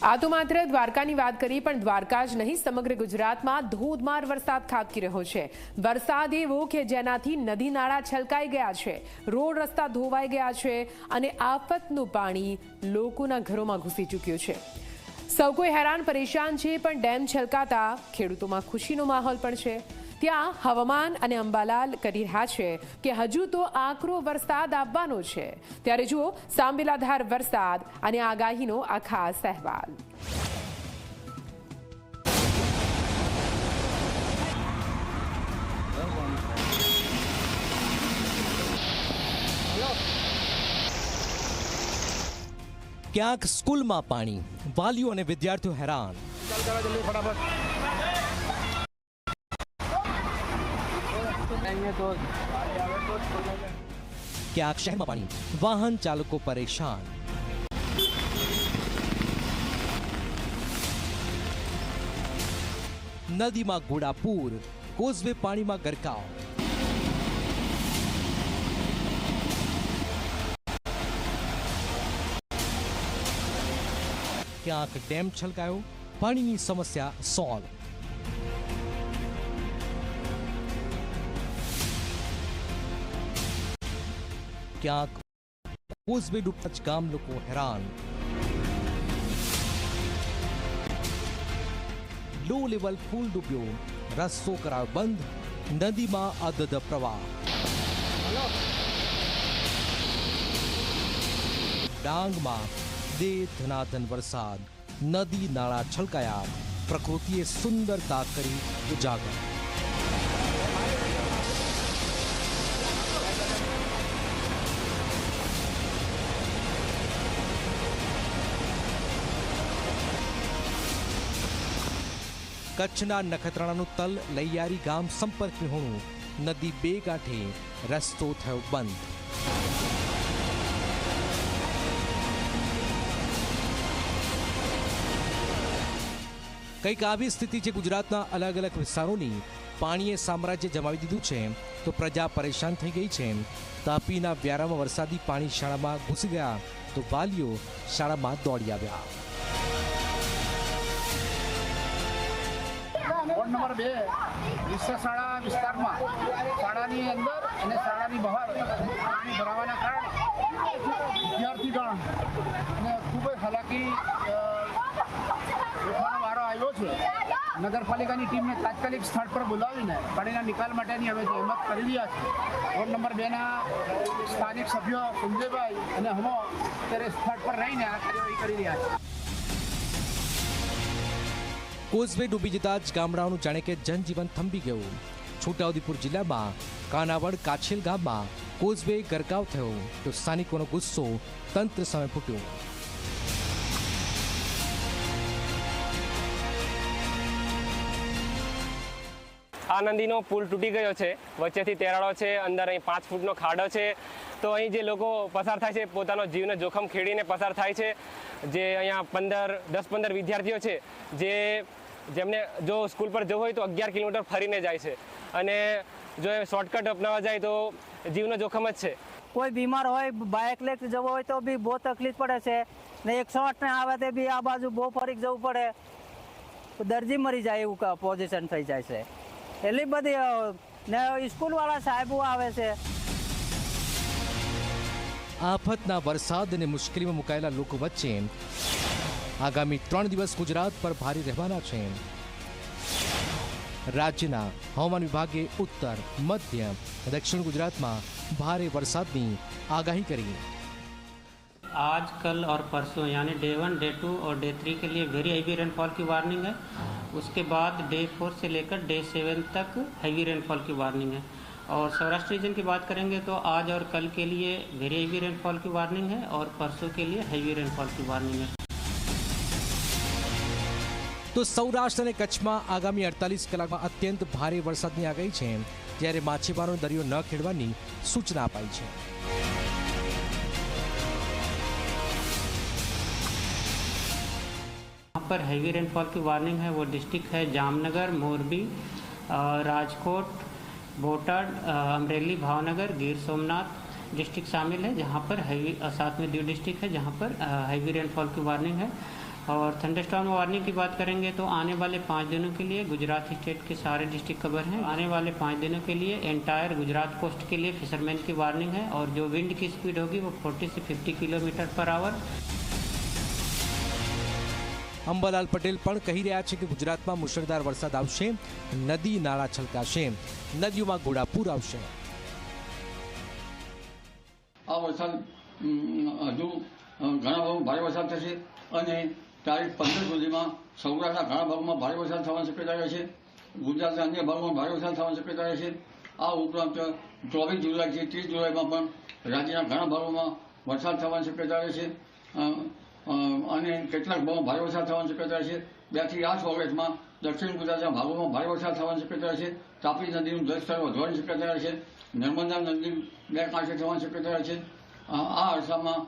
આ તો માત્ર દ્વારકાની વાત કરી, પણ દ્વારકા જ નહીં, સમગ્ર ગુજરાતમાં ધોધમાર વરસાદ ખાબકી રહ્યો છે. વરસાદ એવો કે જેનાથી નદી નાળા છલકાઈ ગયા છે, રોડ રસ્તા ધોવાઈ ગયા છે અને આફતનું પાણી લોકોના ઘરોમાં ઘૂસી ચૂક્યું છે. સૌ કોઈ હેરાન પરેશાન છે, પણ ડેમ છલકાતા ખેડૂતોમાં ખુશીનો માહોલ પણ છે. ત્યાં હવામાન અને અંબાલાલ કરી રહ્યા છે કે હજુ તો આકરો વરસાદ આવવાનો છે. ત્યારે જુઓ સાંબેલાધાર વરસાદ અને આગાહીનો આ ખાસ અહેવાલ. ક્યાંક સ્કૂલમાં પાણી, વાલીઓ અને વિદ્યાર્થીઓ હેરાન. ક્યાંક શહેરમાં પાણી, વાહન ચાલકો પરેશાન. નદીમાં ઘોડાપૂર, કોઝવે પાણીમાં ગરકાવ. ક્યાંક ડેમ છલકાયો, પાણીની સમસ્યા સોલ્વ. ક્યાંક કોઝવે ડૂબતા ગામ લોકો હેરાન. લો લેવલ પુલ ડૂબ્યો, રસ્તો કરાયો બંધ, નદીમાં અધધ પ્રવાહ. ડાંગમાં દે ધનાધન વરસાદ, નદી નાળા છલકાયા, પ્રકૃતિએ સુંદરતા કરી ઉજાગર. કચ્છના નખત્રાણાનું તલ લૈયારી ગામ સંપર્ક વિહોણું, નદી બે કાંઠે, રસ્તો થયો બંધ. કંઈક આવી સ્થિતિ છે ગુજરાતના અલગ અલગ વિસ્તારોની. પાણીએ સામ્રાજ્ય જમાવી દીધું છે તો પ્રજા પરેશાન થઈ ગઈ છે. તાપીના વ્યારામાં વરસાદી પાણી શાળામાં ઘૂસી ગયા તો વાલીઓ શાળામાં દોડી આવ્યા. વોર્ડ નંબર 2 વિશ્વ શાળા વિસ્તારમાં શાળાની અંદર અને શાળાની બહાર પાણી ભરાવાના કારણે વિદ્યાર્થીગણ અને ખૂબ જ હાલાકી વેઠવાનો વારો આવ્યો છે. નગરપાલિકાની ટીમને તાત્કાલિક સ્થળ પર બોલાવીને પાણીના નિકાલ માટેની અમે જહેમત કરી રહ્યા છીએ. વોર્ડ નંબર 2ના સ્થાનિક સભ્યો સંજયભાઈ અને હમો અત્યારે સ્થળ પર રહીને આ કાર્યવાહી કરી રહ્યા છે. કોઝવે ડૂબી જતા જ ગામડાઓનું જાણે કે જનજીવન થંભી ગયું. છોટાઉદેપુર જિલ્લામાં કાનાવડ કાછેલ ગામમાં કોઝવે ગરકાવ થયો તો સ્થાનિકોનો ગુસ્સો તંત્ર સામે ફૂટ્યો. આ નદીનો પુલ તૂટી ગયો છે, વચ્ચેથી તેરાળો છે, અંદર અહીં 5 ફૂટનો ખાડો છે. તો અહીં જે લોકો પસાર થાય છે પોતાનો જીવને જોખમ ખેડીને પસાર થાય છે. જે અહીંયા 10-15 વિદ્યાર્થીઓ છે જેમને જો સ્કૂલ પર જવું હોય તો 11 કિલોમીટર ફરીને જાય છે અને જો શોર્ટકટ અપનાવવા જાય તો જીવનો જોખમ જ છે. કોઈ બીમાર હોય, બાઇક લઈને જવો હોય તો બી બહુ તકલીફ પડે છે ને 108 ને આવે તે બી આ બાજુ બહુ ફરીક જવું પડે, દર્દી મરી જાય એવું પોઝિશન થઈ જાય છે. એટલી બધી ને સ્કૂલવાળા સાહેબો આવે છે. આફતના વરસાદ અને મુશ્કેલીમાં મુકાયેલા લોકો વચ્ચે આગામી 3 દિવસ ગુજરાત પર ભારે રહેવાના છે. રાજ્યના હવામાન વિભાગે ઉત્તર, મધ્ય, દક્ષિણ ગુજરાતમાં ભારે વરસાદની આગાહી કરી. आज, कल और परसों यानी डे 1, डे 2 और डे 3 के लिए वेरी हैवी रेनफॉल की वार्निंग है. उसके बाद डे 4 से लेकर डे 7 तक हैवी रेनफॉल की वार्निंग है. और सौराष्ट्र रीजन की बात करेंगे तो आज और कल के लिए वेरी हैवी रेनफॉल की वार्निंग है और परसों के लिए हैवी रेनफॉल की वार्निंग है. તો સૌરાષ્ટ્ર અને કચ્છમાં આગામી 48 કલાકમાં અત્યંત ભારે વરસાદની આગાહી છે, જ્યારે માછીમારોને દરિયો ન ખેડવાની સૂચના અપાઈ છે. यहाँ पर हैवी रेनफॉल की वार्निंग है वो डिस्ट्रिक्ट है जामनगर, मोरबी, राजकोट, बोटाड, अमरेली, भावनगर, गिर सोमनाथ डिस्ट्रिक्ट शामिल है, जहाँ पर हैवी, साथ में दीव डिस्ट्रिक्ट है जहाँ पर हैवी रेनफॉल की वार्निंग है. और थंडरस्टॉर्म वार्निंग की बात करेंगे तो आने वाले 5 दिनों के लिए गुजरात स्टेट के सारे डिस्ट्रिक्ट कवर हैं। आने वाले 5 दिनों के लिए एंटायर गुजरात कोस्ट के लिए फिशरमैन की वार्निंग है और जो विंड की स्पीड होगी वो 40 से 50 કિલોમીટર પર આવર। અંબાલાલ પટેલ પણ કહી રહ્યા છે કે ગુજરાતમાં મુશળધાર વરસાદ આવશે, નદી નાળા છલકાશે, નદીઓમાં ઘોડાપૂર આવશે। આ વરસાદ હજુ ઘણા ભાગમાં ભારે વરસાદ થશે અને તારીખ 15 સુધીમાં સૌરાષ્ટ્રના ઘણા ભાગમાં ભારે વરસાદ થવાની શક્યતા રહે છે। ગુજરાતના અન્ય ભાગમાં ભારે વરસાદ થવાની શક્યતા રહે છે। આ ઉપરાંત 24 જુલાઈથી 30 જુલાઈમાં પણ રાજ્યના ઘણા ભાગોમાં વરસાદ થવાની શક્યતા રહે છે અને કેટલાક ભાગમાં ભારે વરસાદ થવાની શક્યતા રહે છે। 2 થી 8 ઓગસ્ટમાં દક્ષિણ ગુજરાતના ભાગોમાં ભારે વરસાદ થવાની શક્યતા રહે છે। તાપી નદીનું જળસ્તર વધવાની શક્યતા રહે છે। નર્મદા નદી 2 કાંઠે થવાની શક્યતા રહે છે। આ અરસામાં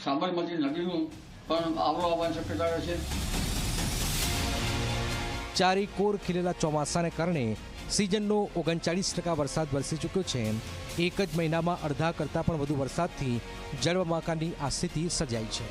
સાબરમતી નદીનું પણ આવરો આવવાની શક્યતા રહે છે। ચારે કોર ખીલેલા ચોમાસાને કારણે સિઝનનો 39% વરસાદ વરસી ચૂક્યો છે। એક જ મહિનામાં અડધા કરતાં પણ વધુ વરસાદથી જળબંબાકારની આ સ્થિતિ સર્જાઈ છે।